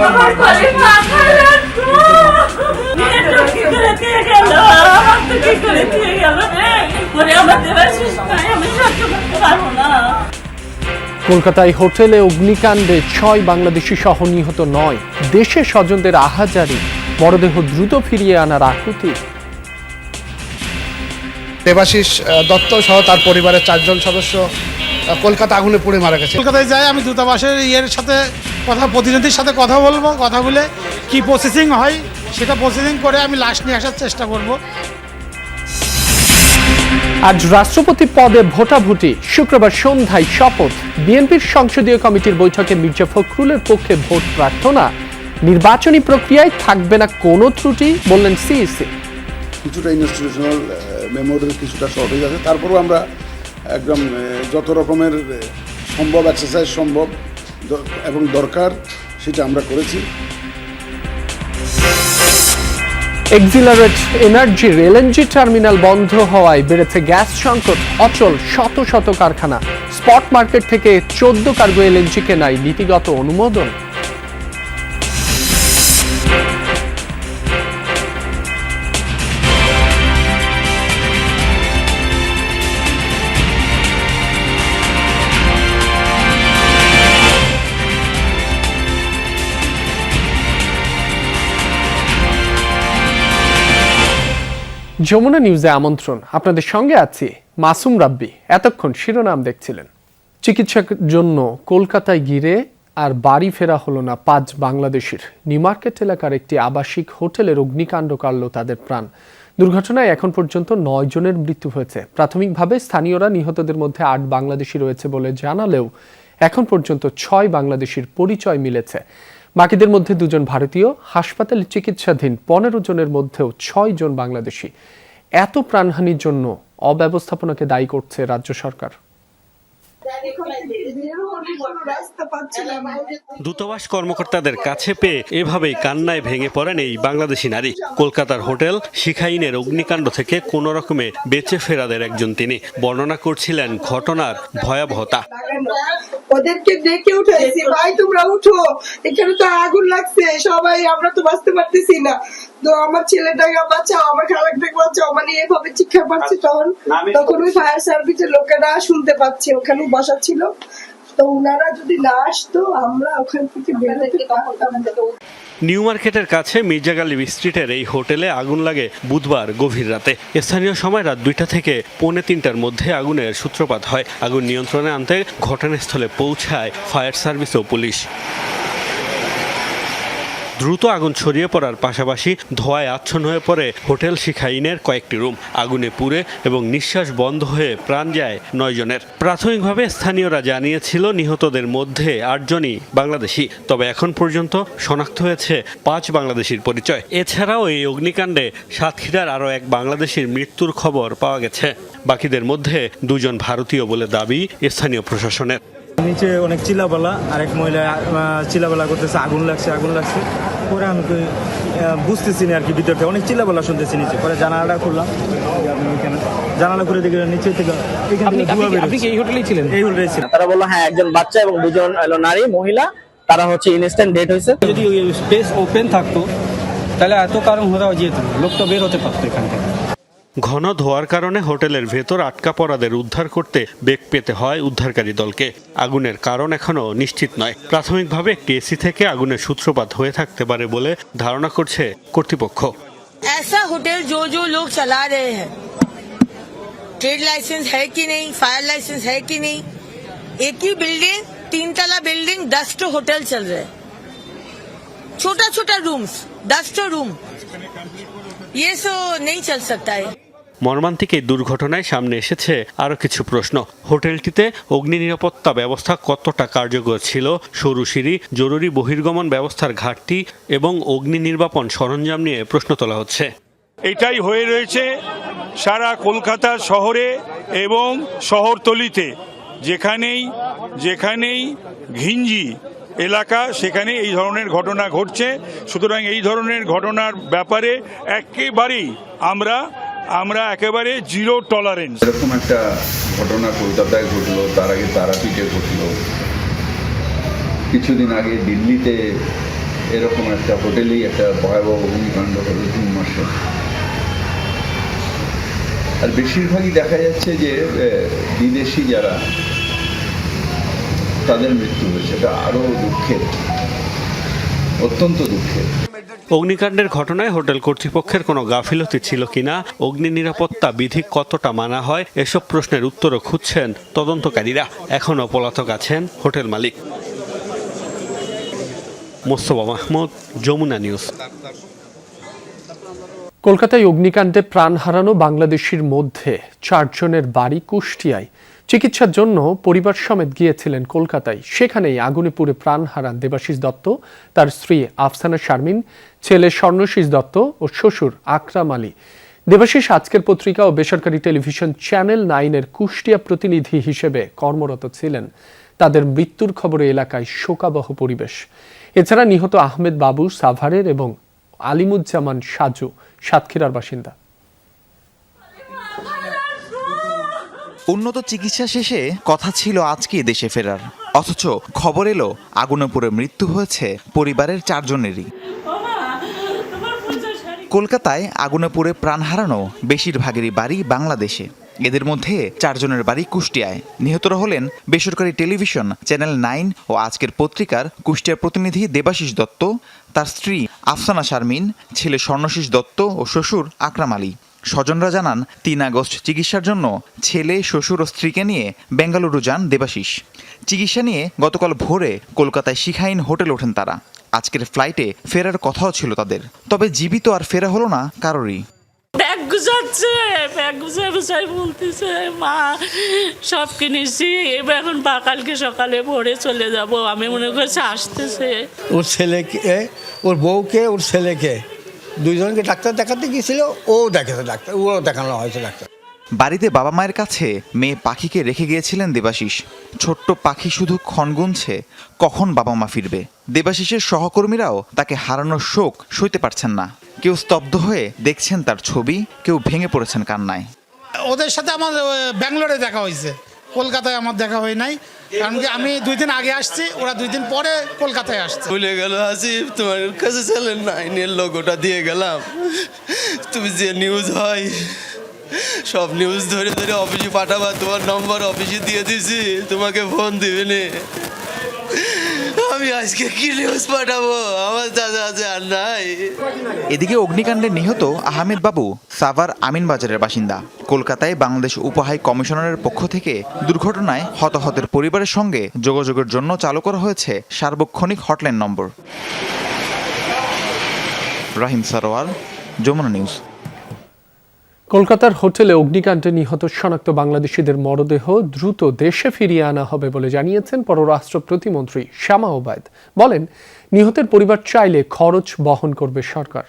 আমার পরিবার কলকাতায় হোটেলে অগ্নিকাণ্ডে ৬ বাংলাদেশি সহ নিহত ৯। দেশে স্বজনদের আহাজারি, মরদেহ দ্রুত ফিরিয়ে আনার আকুতি। দেবাশিস দত্ত সহ তার পরিবারের ৪ জন সদস্য কলকাতা আগুনে পুড়ে মারা গেছে। কলকাতায় যাই, আমি দূতাবাসের সাথে প্রতিনিধির সাথে কথা বলবো, কথা বলে কি প্রসেসিং হয় সেটা প্রসেসিং করে আমি লাশ নিয়ে আসার চেষ্টা করব। আজ রাষ্ট্রপতি পদে ভোটাভুটি, শুক্রবার সন্ধ্যায় শপথ। বিএনপির সংসদীয় কমিটির বৈঠকে মির্জা ফখরুলের পক্ষে ভোট প্রার্থনা। নির্বাচনী প্রক্রিয়ায় থাকবে না কোনো ত্রুটি, বললেন সিইসি। কিছুটা ইনস্টিটিউশনাল মেমোরির কিছুটা শর্টেজ আছে, তারপরেও আমরা একদম যত রকমের সম্ভব এক্সারসাইজ সম্ভব এবং দরকার সেটা আমরা করেছি। এক্সিলারেট এনার্জির এলএনজি টার্মিনাল বন্ধ হওয়ায় বেড়েছে গ্যাস সংকট, অচল শত শত কারখানা। স্পট মার্কেট থেকে 14 কার্গো এলএনজি কেনায় নীতিগত অনুমোদন। যমুনা নিউজে আমন্ত্রণ, আপনাদের সঙ্গে আছি মাসুম রাব্বি। এতক্ষণ শিরোনাম দেখছিলেন। চিকিৎসার জন্য কলকাতায় গিয়ে আর বাড়ি ফেরা হলো না 5 বাংলাদেশির। নিউ মার্কেট এলাকার একটি আবাসিক হোটেলের অগ্নিকাণ্ড কাড়ল তাদের প্রাণ। দুর্ঘটনায় এখন পর্যন্ত 9 জনের মৃত্যু হয়েছে। প্রাথমিকভাবে স্থানীয়রা নিহতদের মধ্যে 8 বাংলাদেশি রয়েছে বলে জানালেও এখন পর্যন্ত 6 বাংলাদেশির পরিচয় মিলেছে। বাকিদের মধ্যে 2 জন ভারতীয়, হাসপাতালে চিকিৎসাধীন 15 জনের মধ্যেও 6 জন বাংলাদেশি। এত প্রাণহানির জন্য অব্যবস্থাপনাকে দায়ী করছে রাজ্য সরকার। দূতাবাস কর্মকর্তাদের কাছে পেয়ে এভাবেই কান্নায় ভেঙে পড়েন এই বাংলাদেশি নারী। কলকাতার হোটেল শিখাইনের অগ্নিকাণ্ড থেকে কোন রকমে বেঁচে ফেরাদের একজন তিনি। বর্ণনা করছিলেন ঘটনার ভয়াবহতা। ওদেরকে ডেকে উঠেছি, ভাই তোমরা উঠো, এখানে তো আগুন লাগছে, সবাই আমরা তো বাঁচতে পারতেছি না, তো আমার ছেলেটাকে বাঁচাও, আমার খালাটাকে বাঁচাও, মানে এভাবে চিৎকার পাচ্ছে। তখন ওই ফায়ার সার্ভিসের লোকেরা শুনতে পাচ্ছে, ওখানে বসা ছিল, তো ওনারা যদি না আসতো আমরা ওখান থেকে বেরোতে পারতাম না। নিউ মার্কেটের কাছে মির্জা গালিব স্ট্রিটের এই হোটেলে আগুন লাগে বুধবার গভীর রাতে। স্থানীয় সময় রাত 2টা থেকে 2:45টার মধ্যে আগুনের সূত্রপাত হয়। আগুন নিয়ন্ত্রণে আনতে ঘটনাস্থলে পৌঁছায় ফায়ার সার্ভিস ও পুলিশ। দ্রুত আগুন ছড়িয়ে পড়ার পাশাপাশি ধোঁয়ায় আচ্ছন্ন হয়ে পড়ে হোটেল শিখাইনের কয়েকটি রুম। আগুনে পুড়ে এবং নিঃশ্বাস বন্ধ হয়ে প্রাণ যায় 9 জনের। প্রাথমিকভাবে স্থানীয়রা জানিয়েছিল নিহতদের মধ্যে 8 জনই বাংলাদেশি, তবে এখন পর্যন্ত শনাক্ত হয়েছে 5 বাংলাদেশির পরিচয়। এছাড়াও এই অগ্নিকাণ্ডে সাতক্ষীরার আরও 1 বাংলাদেশির মৃত্যুর খবর পাওয়া গেছে। বাকিদের মধ্যে 2 জন ভারতীয় বলে দাবি স্থানীয় প্রশাসনের। নিচে অনেক চিল্লাপালা, আরেক মহিলা চিল্লাপালা করতেছে, আগুন লাগছে আগুন লাগছে। পরে আমি বুঝতেছি না আর কি, ভিতর থেকে অনেক চিল্লাপালা শুনতেছি নিচে। পরে জানালাটা খুললাম, জানালা খুলে দেখে নিচে থেকে এই হোটেলেই ছিলেন? এই হোটেলেই ছিলেন। তারা বললো হ্যাঁ, একজন বাচ্চা এবং 2 জন নারী মহিলা, তারা হচ্ছে ইনস্ট্যান্ট ডেট হয়েছে। যদি স্পেস ওপেন থাকতো তাহলে এত কারণ হওয়া যেত, লোক তো বের হতে পারতো এখান থেকে। ঘন ধোয়ার কারণে হোটেলের ভেতর আটকা পড়াদের উদ্ধার করতে বেগ পেতে হয় উদ্ধারকারী দলকে। আগুনের কারণ এখনো নিশ্চিত নয়। প্রাথমিকভাবে একটি এসি থেকে আগুনের সূত্রপাত হয়ে থাকতে পারে বলে ধারণা করছে কর্তৃপক্ষ। ऐसा होटल जो लोग चला रहे हैं, ट्रेड लाइसेंस है कि नहीं, फायर लाइसेंस है कि नहीं, एक ही बिल्डिंग 3 तला बिल्डिंग 10 होटल चल रहे, छोटा छोटा रूम्स 10 रूम, ये सो नहीं चल सकता है। মর্মান্তিক এই দুর্ঘটনায় সামনে এসেছে আরও কিছু প্রশ্ন। হোটেলটিতে অগ্নি নিরাপত্তা ব্যবস্থা কতটা কার্যকর ছিল, সরু সিঁড়ি, জরুরি বহির্গমন ব্যবস্থার ঘাটতি এবং অগ্নি নির্বাপন সরঞ্জাম নিয়ে প্রশ্ন তোলা হচ্ছে। এটাই হয়ে রয়েছে সারা কলকাতা শহরে এবং শহরতলিতে, যেখানেই ঘিঞ্জি এলাকা সেখানে এই ধরনের ঘটনা ঘটছে। সুতরাং এই ধরনের ঘটনার ব্যাপারে একেবারেই আমরা একেবারে 0 টলারেন্স। এরকম একটা ঘটনা কলকাতায় ঘটলো, তার আগে তারাপীঠে ঘটলো, কিছুদিন আগে দিল্লিতে এরকম একটা হোটেলেই একটা ভয়াবহ অগ্নিকাণ্ড হলো জুন মাসে। আর বেশিরভাগই দেখা যাচ্ছে যে বিদেশি যারা, তাদের মৃত্যু হয়েছে। এটা আরও দুঃখের, অত্যন্ত দুঃখের। অগ্নিকাণ্ডের ঘটনায় হোটেল কর্তৃপক্ষের কোনো গাফিলতি ছিল কিনা, অগ্নি নিরাপত্তা বিধি কতটা মানা হয়, এসব প্রশ্নের উত্তরও খুঁজছেন তদন্তকারীরা। এখনও পলাতক আছেন হোটেল মালিক। মোস্তফা মাহমুদ, যমুনা নিউজ। কলকাতায় অগ্নিকাণ্ডে প্রাণ হারানো বাংলাদেশির মধ্যে 4 জনের বাড়ি কুষ্টিয়ায়। চিকিৎসার জন্য পরিবার সমেত গিয়েছিলেন কলকাতায়। সেখানেই আগুনে পুড়ে প্রাণ হারান দেবাশিস দত্ত, তার স্ত্রী আফসানা শারমিন, ছেলে স্বর্ণশীষ দত্ত ও শ্বশুর আকরাম আলী। দেবাশিস আজকের পত্রিকা ও বেসরকারি টেলিভিশন চ্যানেল 9-এর কুষ্টিয়া প্রতিনিধি হিসেবে কর্মরত ছিলেন। তাদের মৃত্যুর খবরে এলাকায় শোকাবহ পরিবেশ। এছাড়া নিহত আহমেদ বাবু সাভারের এবং আলিমুজ্জামান সাজু সাতক্ষীরার বাসিন্দা। উন্নত চিকিৎসা শেষে কথা ছিল আজকে দেশে ফেরার, অথচ খবর এলো আগুনে পুড়ে মৃত্যু হয়েছে পরিবারের 4 জনেরই। কলকাতায় আগুনে পুড়ে প্রাণ হারানো বেশিরভাগেরই বাড়ি বাংলাদেশে। এদের মধ্যে 4 জনের বাড়ি কুষ্টিয়ায়। নিহতরা হলেন বেসরকারি টেলিভিশন চ্যানেল 9 ও আজকের পত্রিকার কুষ্টিয়ার প্রতিনিধি দেবাশিস দত্ত, তার স্ত্রী আফসানা শারমিন, ছেলে স্বর্ণশীষ দত্ত ও শ্বশুর আকরাম আলী। স্বজনরা জানান 3 আগস্ট চিকিৎসার জন্য ছেলে, শ্বশুর ও স্ত্রীকে নিয়ে বেঙ্গালুরু যান দেবাশিস। চিকিৎসা নিয়ে গতকাল ভোরে কলকাতায় শিখাইন হোটেল ওঠেন তারা। আজকের ফ্লাইটে ফেরার কথাও ছিল তাদের, তবে জীবিত আর ফেরা হলো না কারোরই। ব্যাগ গুছাই বলতেছে, মা সব কিনেছি, এবার এখন কালকে সকালে ভোরে চলে যাব। আমি মনে করছি আসতেছে। ওর ছেলেকে, ওর বউকে, ওর ছেলেকে 2 জনকে ডাক্তার দেখাতে গিয়েছিল, ও দেখেছে ডাক্তার, ও দেখানো হয়েছে ডাক্তার। বাড়িতে বাবা মায়ের কাছে মেয়ে পাখিকে রেখে গিয়েছিলেন দেবাশিস। ছোট্ট পাখি শুধু ক্ষণ গুনছে কখন বাবা মা ফিরবে। দেবাশিসের সহকর্মীরাও তাকে হারানোর শোক সইতে পারছেন না। কেউ স্তব্ধ হয়ে দেখছেন তার ছবি, কেউ ভেঙে পড়েছেন কান্নায়। ওদের সাথে আমার ব্যাঙ্গালোরে দেখা হয়েছে, কলকাতায় আমার দেখা হয় নাই। কারণ কি আমি 2 দিন আগে আসছি, ওরা 2 দিন পরে কলকাতায় আসছে। ভুলে গেল আসিফ, তোমার কাছে চ্যানেল 9-এর লোগোটা দিয়ে গেলাম। তুমি যে নিউজ হয় সব নিউজ ধরে ধরে অফিসে পাঠাবা, তোমার নম্বর অফিসে দিয়ে দিছি, তোমাকে ফোন দিবে নে। আমি আজকে কি নিউজ পাঠাবো, আমার দাদা আছে আর নাই। এদিকে অগ্নিকাণ্ডে নিহত আহমেদ বাবু সাভার আমিনবাজারের বাসিন্দা। কলকাতায় বাংলাদেশ উপহাই কমিশনারের পক্ষ থেকে দুর্ঘটনায় হতাহতের পরিবারের সঙ্গে যোগাযোগের জন্য চালু করা হয়েছে সার্বক্ষণিক হটলাইন নম্বর। রাহিম সারোয়ার, যমুনা নিউজ। কলকাতার হোটেলে অগ্নিকাণ্ডে নিহত শনাক্ত বাংলাদেশিদের মরদেহ দ্রুত দেশে ফিরিয়ে আনা হবে বলে জানিয়েছেন পররাষ্ট্র প্রতিমন্ত্রী শামা ওবায়দ। বলেন, নিহতের পরিবার চাইলে খরচ বহন করবে সরকার।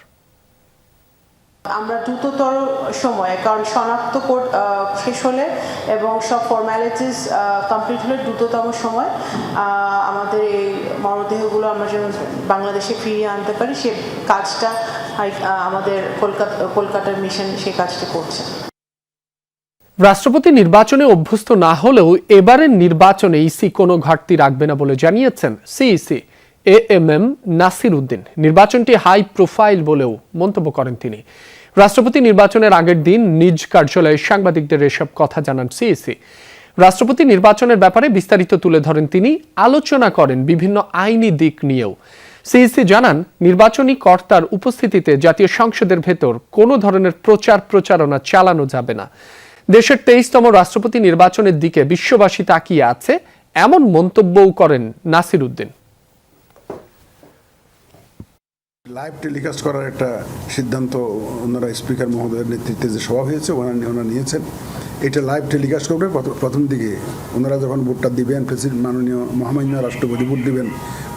আমরা দ্রুততর সময়ে, কারণ শনাক্ত শেষ হলে এবং সব ফর্মালিটিস কমপ্লিট হলে দ্রুততম সময় আমাদের এই মরদেহগুলো আমরা যেন বাংলাদেশে ফিরিয়ে আনতে পারি, সে কাজটা আমাদের কলকাতার মিশন সেই কাজটা করছে। রাষ্ট্রপতি নির্বাচনে অভ্যস্ত না হলেও এবারের নির্বাচনে ইসি কোনো ঘাটতি রাখবে না বলে জানিয়েছেন সিইসি এএমএম নাসির উদ্দিন। নির্বাচনটি হাই প্রোফাইল বলেও মন্তব্য করেন তিনি। রাষ্ট্রপতি নির্বাচনের আগের দিন নিজ কার্যালয়ে সাংবাদিকদের এসব কথা জানান সিইসি। রাষ্ট্রপতি নির্বাচনের ব্যাপারে বিস্তারিত তুলে ধরেন তিনি, আলোচনা করেন বিভিন্ন আইনি দিক নিয়েও। সিইসি জানান, নির্বাচনী কর্তার উপস্থিতিতে জাতীয় সংসদের ভেতর কোনো ধরনের প্রচারণা চালানো যাবে না। দেশের 23তম রাষ্ট্রপতি নির্বাচনের দিকে বিশ্ববাসী তাকিয়ে আছে, এমন মন্তব্যও করেন নাসির উদ্দিন। লাইভ টেলিকাস্ট করার একটা সিদ্ধান্ত ওনারা স্পিকার মহোদয়ের নেতৃত্বে যে সভা হয়েছে ওনারা নিয়েছেন। এটা লাইভ টেলিকাস্ট করবে প্রথম দিকে। ওনারা যখন ভোটটা দিবেন, প্রেসিডেন্ট, মাননীয় মহামান্য রাষ্ট্রপতি ভোট দিবেন,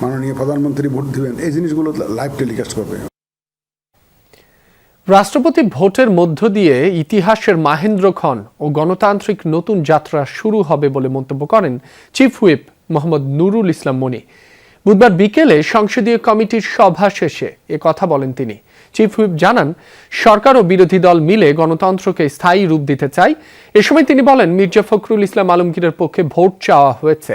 মাননীয় প্রধানমন্ত্রী ভোট দিবেন, এই জিনিসগুলো লাইভ টেলিকাস্ট করবে। রাষ্ট্রপতি ভোটের মধ্য দিয়ে ইতিহাসের মাহেন্দ্রক্ষণ ও গণতান্ত্রিক নতুন যাত্রা শুরু হবে বলে মন্তব্য করেন চিফ হুইপ মোহাম্মদ নুরুল ইসলাম মনি। বুধবার বিকেলে সংসদীয় কমিটির সভা শেষে এ কথা বলেন তিনি। চিফ হুইপ জানান, সরকার ও বিরোধী দল মিলে গণতন্ত্রকে স্থায়ী রূপ দিতে চায়। এ সময় তিনি বলেন, মির্জা ফখরুল ইসলাম আলমগীরের পক্ষে ভোট চাওয়া হয়েছে।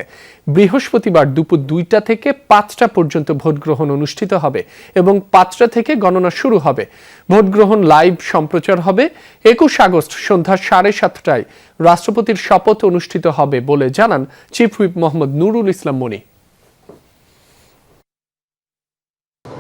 বৃহস্পতিবার দুপুর 2টা থেকে 5টা পর্যন্ত ভোট গ্রহণ অনুষ্ঠিত হবে এবং 5টা থেকে গণনা শুরু হবে। ভোট গ্রহণ লাইভ সম্প্রচার হবে। 21 আগস্ট সন্ধ্যা 7:30টায় রাষ্ট্রপতির শপথ অনুষ্ঠিত হবে বলে জানান চিফ হুইপ মোহাম্মদ নুরুল ইসলাম মনি।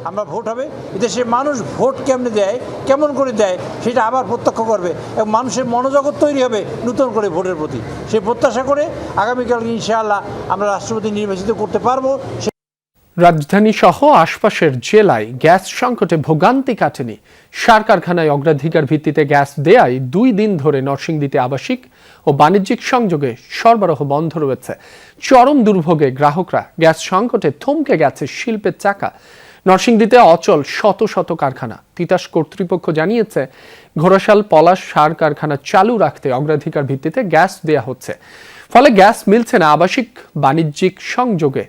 আমরা ভোট হবে, এদেশে মানুষ ভোট কেমনে দেয়, কেমন করে দেয় সেটা আবার প্রত্যক্ষ করবে এবং মানুষের মনোজগৎ তৈরি হবে নতুন করে ভোটের প্রতি। সেই প্রত্যাশা করে আগামীকাল ইনশাআল্লাহ আমরা রাষ্ট্রপতি নির্বাচিত করতে পারবো। রাজধানী সহ আশপাশের জেলায় গ্যাস সংকটে ভোগান্তি কাটেনি। সার কারখানায় অগ্রাধিকার ভিত্তিতে গ্যাস দেয়ায় 2 দিন ধরে নরসিংদীতে আবাসিক ও বাণিজ্যিক সংযোগে সরবরাহ বন্ধ রয়েছে। চরম দুর্ভোগে গ্রাহকরা। গ্যাস সংকটে থমকে গেছে শিল্পের চাকা। নরসিংদীতে অচল শত শত কারখানা। তিতাস কর্তৃপক্ষ জানিয়েছে, ঘোড়াশাল পলাশ সার কারখানা চালু রাখতে অগ্রাধিকার ভিত্তিতে গ্যাস দেয়া হচ্ছে, ফলে গ্যাস মিলছে না আবাসিক বাণিজ্যিক সংযোগে।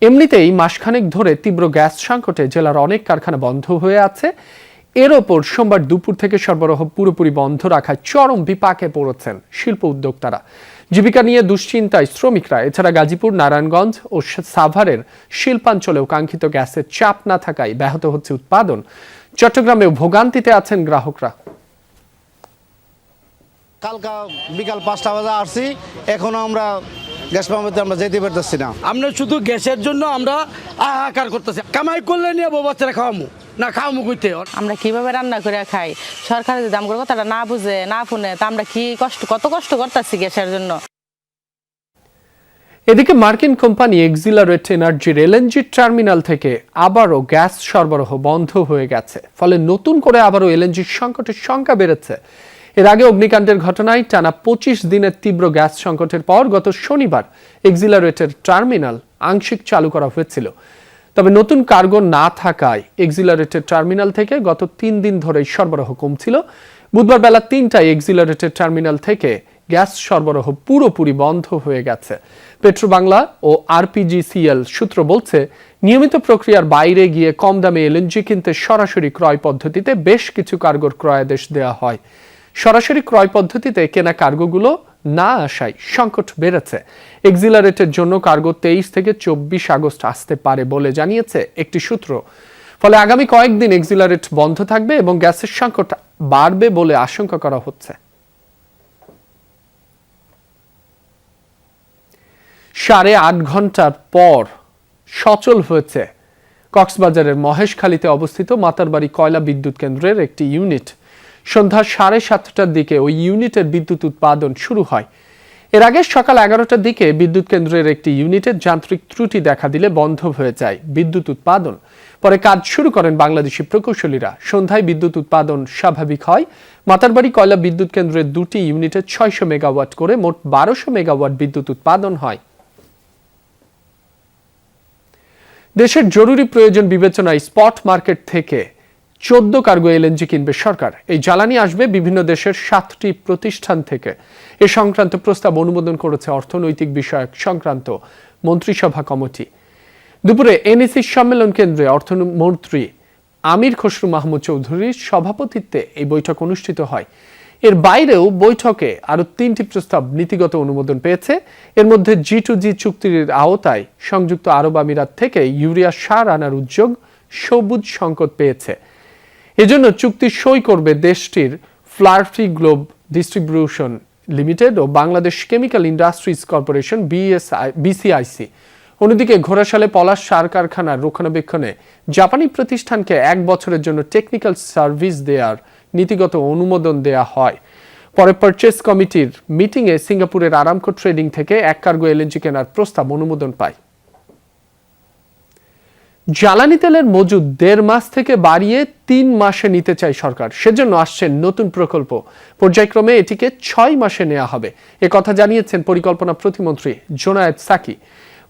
এমনিতেই মাসখানেক ধরে তীব্র গ্যাস সংকটে জেলার অনেক কারখানা বন্ধ হয়ে আছে। এর ওপর সোমবার দুপুর থেকে সরবরাহ পুরোপুরি বন্ধ রাখায় চরম বিপাকে পড়েছেন শিল্প উদ্যোক্তারা। জীবিকা নিয়ে দুশ্চিন্তায় শ্রমিকরা। এছাড়া গাজীপুর, নারায়ণগঞ্জ ও সাভারের শিল্পাঞ্চলেও কাঙ্ক্ষিত গ্যাসের চাপ না থাকায় ব্যাহত হচ্ছে উৎপাদন। চট্টগ্রামেও ভোগান্তিতে আছেন গ্রাহকরা। কালকা বিকাল 5টা বাজে আসছি, এখনো আমরা গ্যাস পাম্পে আমরা যেতে পারতেছি না। আমরা শুধু গ্যাসের জন্য আমরা হাহাকার করতেছি। কামাই করলে নিয়ে বউ বাচ্চারা খাওয়ামু না, খাওয়ামু কইতে আমরা কিভাবে রান্না করে খাই, সরকার যদি দাম করে কথাটা না বুঝে না শুনে, তা আমরা কি কত কষ্ট করতেছি গ্যাসের জন্য। এদিকে মার্কিন কোম্পানি এক্সিলারেট এনার্জির এলএনজি টার্মিনাল থেকে আবারও গ্যাস সরবরাহ বন্ধ হয়ে গেছে। ফলে নতুন করে আবারও এলএনজির সংকটের সংখ্যা বেড়েছে। এর আগে অগ্নিকাণ্ডের ঘটনায় টানা 25 দিনের তীব্র গ্যাস সংকটের পর গত শনিবার এক্সিলারেটের টার্মিনাল আংশিক চালু করা হয়েছিল। তবে নতুন কার্গো না থাকায় এক্সিলারেটের টার্মিনাল থেকে গত 3 দিন ধরেই সরবরাহ কমছিল। বুধবার বেলা 3টায় এক্সিলারেটের টার্মিনাল থেকে গ্যাস সরবরাহ পুরোপুরি বন্ধ হয়ে গেছে। পেট্রোবাংলা ও আরপিজিসিএল সূত্র বলছে, নিয়মিত প্রক্রিয়ার বাইরে গিয়ে কম দামে এলএনজি কিনতে সরাসরি ক্রয় পদ্ধতিতে বেশ কিছু কার্গোর ক্রয়াদেশ দেওয়া হয়। সরাসরি ক্রয় পদ্ধতিতে কেনা কার্গোগুলো না আসায় সংকট বেড়েছে। এক্সিলারেটের জন্য কার্গো 23 থেকে 24 আগস্ট আসতে পারে বলে জানিয়েছে একটি সূত্র। ফলে আগামী কয়েকদিন এক্সিলারেট বন্ধ থাকবে এবং গ্যাসের সংকট বাড়বে বলে আশঙ্কা করা হচ্ছে। 8.5 ঘন্টার পর সচল হয়েছে কক্সবাজারের মহেশখালীতে অবস্থিত মাতারবাড়ি কয়লা বিদ্যুৎ কেন্দ্রের একটি ইউনিট। সন্ধ্যা 7:30টার দিকে ওই ইউনিটের বিদ্যুৎ উৎপাদন শুরু হয়। এর আগে সকাল 11টার দিকে বিদ্যুৎ কেন্দ্রের একটি ইউনিটের যান্ত্রিক ত্রুটি দেখা দিলে বন্ধ হয়ে যায় বিদ্যুৎ উৎপাদন। পরে কাজ শুরু করেন বাংলাদেশি প্রকৌশলীরা। সন্ধ্যায় বিদ্যুৎ উৎপাদন স্বাভাবিক হয়। মাতারবাড়ি কয়লা বিদ্যুৎ কেন্দ্রের 2টি ইউনিটে 600 মেগাওয়াট করে মোট 1200 মেগাওয়াট বিদ্যুৎ উৎপাদন হয়। দেশের জরুরি প্রয়োজন বিবেচনায় স্পট মার্কেট থেকে 14 কার্গো এলএনজি কিনবে সরকার। এই জ্বালানি আসবে বিভিন্ন দেশের 7টি প্রতিষ্ঠান থেকে। এ সংক্রান্ত প্রস্তাব অনুমোদন করেছে অর্থনৈতিক বিষয়ক সংক্রান্ত মন্ত্রিসভা কমিটি। দুপুরে এনএসি সম্মেলন কেন্দ্রে অর্থমন্ত্রী আমির খসরু মাহমুদ চৌধুরীর সভাপতিত্বে এই বৈঠক অনুষ্ঠিত হয়। এর বাইরেও বৈঠকে আরো 3টি প্রস্তাব নীতিগত অনুমোদন পেয়েছে। এর মধ্যে G2G চুক্তির আওতায় সংযুক্ত আরব আমিরাত থেকে ইউরিয়া সার আনার উদ্যোগ সবুজ সংকট পেয়েছে। এজন্য চুক্তি সই করবে দেশটির ফ্লার্টি গ্লোব ডিস্ট্রিবিউশন লিমিটেড ও Bangladesh chemical industries corporation BCIC। অন্যদিকে ঘোড়াশালে পলাশ সার কারখানার রক্ষণাবেক্ষণে জাপানি প্রতিষ্ঠানকে 1 বছরের জন্য টেকনিক্যাল সার্ভিস দেওয়ার নীতিগত অনুমোদন দেয়া হয়। পরে পারচেজ কমিটির মিটিংয়ে সিঙ্গাপুরের আরামকো ট্রেডিং থেকে 1 কার্গো এলএনজি কেনার প্রস্তাব অনুমোদন পায়। জ্বালানি তেলের মজুদ 1.5 মাস থেকে বাড়িয়ে 3 মাসে নিতে চায় সরকার। সেজন্য আসছে নতুন প্রকল্প। পর্যায়ক্রমে এটিকে 6 মাসে নেওয়া হবে। কথা জানিয়েছেন পরিকল্পনা প্রতিমন্ত্রী জোনায়েদ সাকি।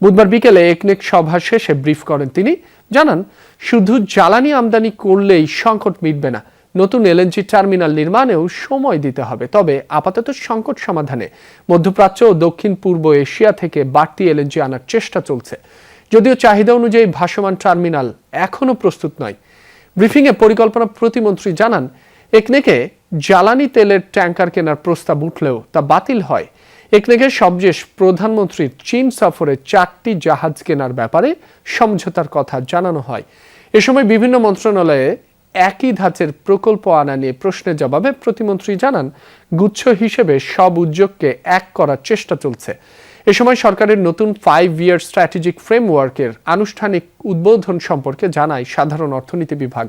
বুধবার বিকেলে একনেক সভা শেষে ব্রিফ করেন তিনি। জানান, শুধু জ্বালানি আমদানি করলেই সংকট মিটবে না, নতুন এলএনজি টার্মিনাল নির্মাণেও সময় দিতে হবে। তবে আপাতত সংকট সমাধানে মধ্যপ্রাচ্য ও দক্ষিণ পূর্ব এশিয়া থেকে বাড়তি এলএনজি আনার চেষ্টা চলছে। যদিও চাহিদা অনুযায়ী ভাসমান টার্মিনাল এখনো প্রস্তুত নয়। ব্রিফিংয়ে পরিকল্পনা প্রতিমন্ত্রী জানান, একনেকে জ্বালানি তেলের ট্যাঙ্কার কেনার প্রস্তাব উঠলেও তা বাতিল হয়। একনেকে সবশেষ প্রধানমন্ত্রীর চীন সফরে 4টি জাহাজ কেনার ব্যাপারে সমঝোতার কথা জানানো হয়। এ সময় বিভিন্ন মন্ত্রণালয়ে একই ধাঁচের প্রকল্প আনা নিয়ে প্রশ্নের জবাবে প্রতিমন্ত্রী জানান, গুচ্ছ হিসেবে সব উদ্যোগকে এক করার চেষ্টা চলছে। এ সময় সরকারের নতুন 5-year স্ট্র্যাটেজিক ফ্রেমওয়ার্কের আনুষ্ঠানিক উদ্বোধন সম্পর্কে জানায় সাধারণ অর্থনীতি বিভাগ।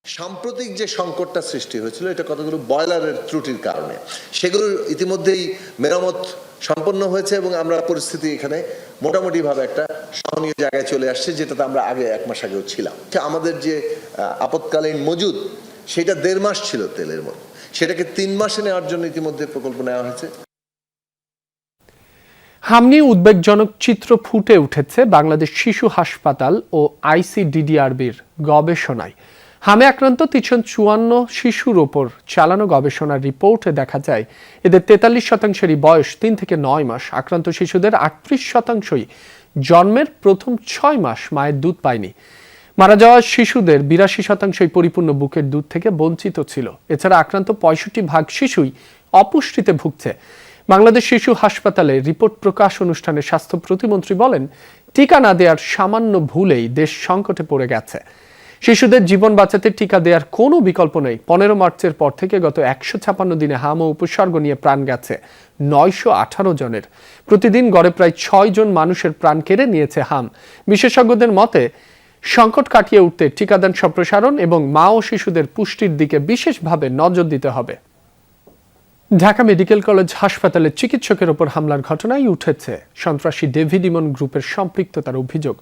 সাম্প্রতিক যে সংকটটা সৃষ্টি হয়েছিল এটা কতগুলো বয়লারের ত্রুটির কারণে, সেগুলো ইতিমধ্যেই মেরামত সম্পন্ন হয়েছে এবং আমরা পরিস্থিতি এখানে মোটামুটিভাবে একটা সহনীয় জায়গায় চলে আসছে, যেটাতে আমরা আগে 1 মাস আগেও ছিলাম। আমাদের যে আপৎকালীন মজুদ সেটা 1.5 মাস ছিল তেলের মধ্যে, সেটাকে 3 মাসে নেওয়ার জন্য ইতিমধ্যে প্রকল্প নেওয়া হয়েছে। হাম নিয়ে উদ্বেগজনক চিত্র ফুটে উঠেছে বাংলাদেশ শিশু হাসপাতাল ও ICDDRBর গবেষণায়। হামে আক্রান্ত 354 শিশুর ওপর চালানো গবেষণার রিপোর্টে দেখা যায় এদের 43%-ই বয়স 3 থেকে 9 মাস। আক্রান্ত শিশুদের 38%ই জন্মের প্রথম 6 মাস মায়ের দুধ পায়নি। মারা যাওয়া শিশুদের 82%ই পরিপূর্ণ বুকের দুধ থেকে বঞ্চিত ছিল। এছাড়া আক্রান্ত 65% শিশুই অপুষ্টিতে ভুগছে। বাংলাদেশ শিশু হাসপাতালে রিপোর্ট প্রকাশ অনুষ্ঠানে স্বাস্থ্য প্রতিমন্ত্রী বলেন, টিকা না দেওয়ার সামান্য ভুলেই দেশ সংকটে পড়ে গেছে। শিশুদের জীবন বাঁচাতে টিকা দেওয়ার কোনো বিকল্প নেই। 15 মার্চের পর থেকে গত 156 দিনে হাম ও উপসর্গ নিয়ে প্রাণ গেছে 918 জনের। প্রতিদিন গড়ে প্রায় 6 জন মানুষের প্রাণ কেড়ে নিয়েছে হাম। বিশেষজ্ঞদের মতে সংকট কাটিয়ে উঠতে টিকাদান সম্প্রসারণ এবং মা ও শিশুদের পুষ্টির দিকে বিশেষভাবে নজর দিতে হবে। ঢাকা মেডিকেল কলেজ হাসপাতালে চিকিৎসকের ওপর হামলার ঘটনায় উঠেছে সন্ত্রাসী ডেভিড ইমন গ্রুপের সম্পৃক্ততার অভিযোগ।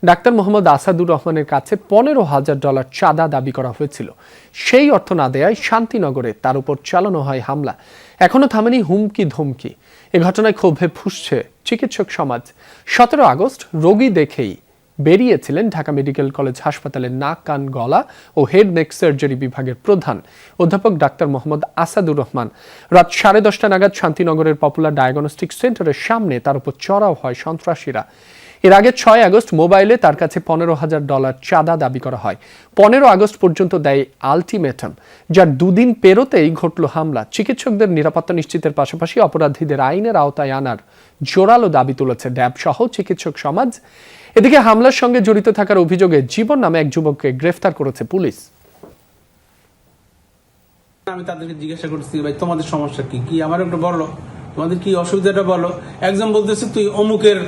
ডাক্তার মোহাম্মদ আসাদুর রহমানের কাছে $15,000 চাঁদা দাবি করা হয়েছিল। সেই অর্থ না দেয়ায় শান্তিনগরে তার উপর চালানো হয় হামলা। এখনো থামেনি হুমকি ধমকি। এ ঘটনায় ক্ষোভে ফুঁসছে চিকিৎসক সমাজ। 17 আগস্ট রোগী দেখেই বেরিয়েছিলেন ঢাকা মেডিকেল কলেজ হাসপাতালের নাক, কান, গলা ও হেড নেক সার্জারি বিভাগের প্রধান অধ্যাপক ডাক্তার মোহাম্মদ আসাদুর রহমান। রাত 10:30 নাগাদ শান্তিনগরের পপুলার ডায়াগনস্টিক সেন্টারের সামনে তার উপর চড়াও হয় সন্ত্রাসীরা। এর আগে 6 আগস্ট মোবাইলে তার কাছে $15,000 চাঁদা দাবি করা হয়। 15 আগস্ট পর্যন্ত দেয় আলটিমেটাম, যার 2 দিন পেরোতেই ঘটল হামলা। চিকিৎসকদের নিরাপত্তা নিশ্চিতের পাশাপাশি অপরাধীদের আইনের আওতায় আনার জোরালো দাবি তুলেছে ড্যাব সহ চিকিৎসক সমাজ। এদিকে হামলার সঙ্গে জড়িত থাকার অভিযোগে জীবন নামে এক যুবককে গ্রেফতার করেছে পুলিশ। আমি তাদেরকে জিজ্ঞাসা করছি, ভাই তোমাদের সমস্যা কি কি, আমার একটু বলো, তোমাদের কি অসুবিধাটা বলো। একজন বলতেছে, তুই অমুকের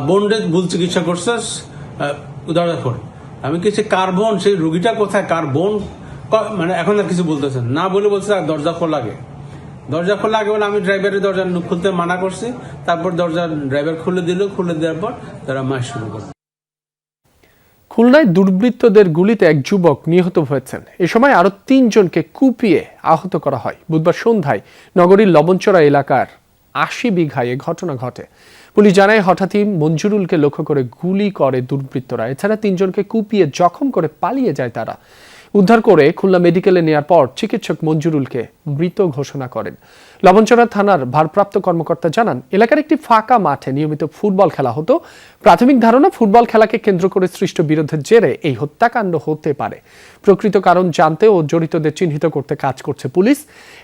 বোনডে ভুল চিকিৎসা করছিস, দরজা খোল। আমি কিছু কার বোন, সেই রুগীটা কোথায়, কার বোন, মানে এখন আর কিছু বলতেছেন না, বলে বলছে দরজা খোলা আগে। দরজা খোলা আগে বলে আমি ড্রাইভারের দরজা খুলতে মানা করছি। তারপর দরজা ড্রাইভার খুলে দিল, খুলে দেওয়ার পর তারা মাস শুরু করল। খুলনায় দুর্বৃত্তদের গুলিতে এক যুবক নিহত হয়েছেন। এ সময় আরো 3 জনকে কুপিয়ে আহত করা হয়। বুধবার সন্ধ্যায় নগরীর লবণচড়া এলাকার 80 বিঘায় এ ঘটনা ঘটে। পুলিশ জানায়, হঠাৎই মঞ্জুরুলকে লক্ষ্য করে গুলি করে দুর্বৃত্তরা। এছাড়া 3 জনকে কুপিয়ে জখম করে পালিয়ে যায় তারা। উদ্ধার করে খুলনা মেডিকেলে নেওয়ার পর চিকিৎসক মঞ্জুরুলকে মৃত ঘোষণা করেন। লবণচড়া থানার ভারপ্রাপ্ত কর্মকর্তা জানান, এলাকার একটি ফাঁকা মাঠে নিয়মিত ফুটবল খেলা হতো। প্রাথমিক ধারণা, ফুটবল খেলাকে কেন্দ্র করে সৃষ্ট বিরোধের জেরে এই হত্যাকাণ্ড হতে পারে। প্রকৃত কারণ জানতে ও জড়িতদের চিহ্নিত করতে কাজ করছে পুলিশ।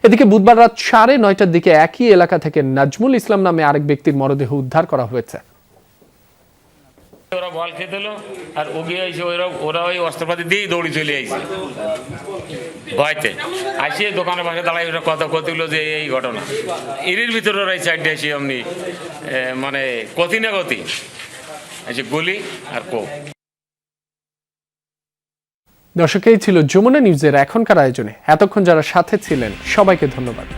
এদিকে বুধবার রাত 9:30টার দিকে একই এলাকা থেকে নাজমুল ইসলাম নামে আরেক ব্যক্তির মরদেহ উদ্ধার করা হয়েছে। ওরা বল খেতে এলো আর ও গিয়ে এসে ওরা ওই অস্ত্রপাতি দিয়েই দৌড়ি চলে আইছে ভয়তে। আসে দোকানের পাশে দাঁড়াই ওরা কথা কতগুলো যে এই ঘটনা এর ভিতরে ওরা সাইডে এসে এমনি মানে গতি না গতি এসে গুলি আর কোপ। দর্শক, এই ছিল যমুনা নিউজের এখনকার আয়োজনে। এতক্ষণ যারা সাথে ছিলেন সবাইকে ধন্যবাদ।